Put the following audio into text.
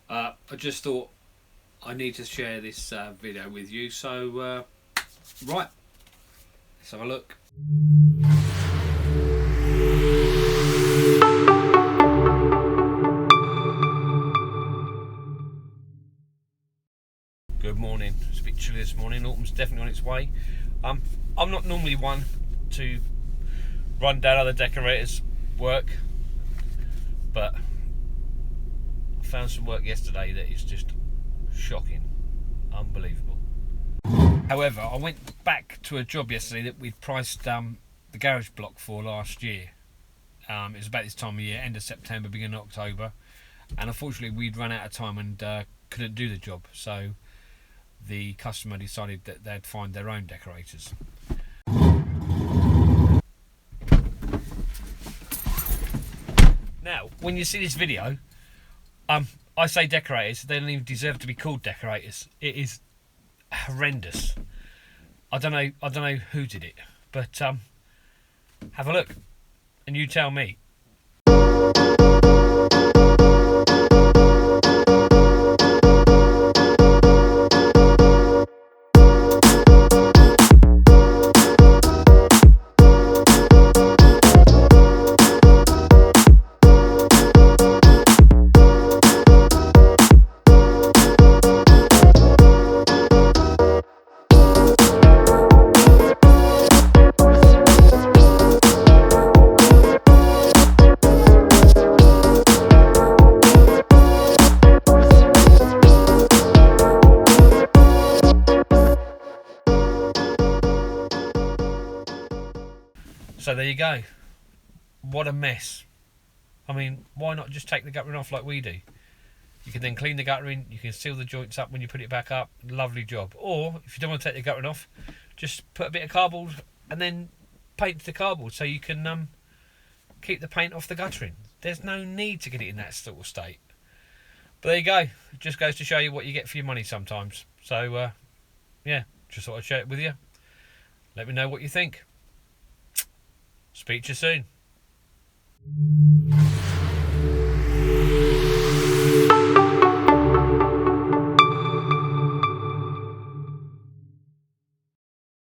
I just thought I need to share this video with you. So, right, let's have a look. Good morning. It's a bit chilly this morning. Autumn's definitely on its way. I'm not normally one to run down other decorators' work, but I found some work yesterday that is just shocking, unbelievable. However, I went back to a job yesterday that we'd priced the garage block for last year. It was about this time of year, end of September, beginning of October, and unfortunately we'd run out of time and couldn't do the job, so the customer decided that they'd find their own decorators. Now, when you see this video, I say decorators, they don't even deserve to be called decorators. It is horrendous. I don't know who did it, but have a look and you tell me. So there you go. What a mess. I mean, why not just take the guttering off like we do? You can then clean the guttering, you can seal the joints up when you put it back up. Lovely job. Or, if you don't want to take the guttering off, just put a bit of cardboard and then paint the cardboard so you can keep the paint off the guttering. There's no need to get it in that sort of state. But there you go. It just goes to show you what you get for your money sometimes. So, yeah, just thought I'd share it with you. Let me know what you think. Speak to you soon.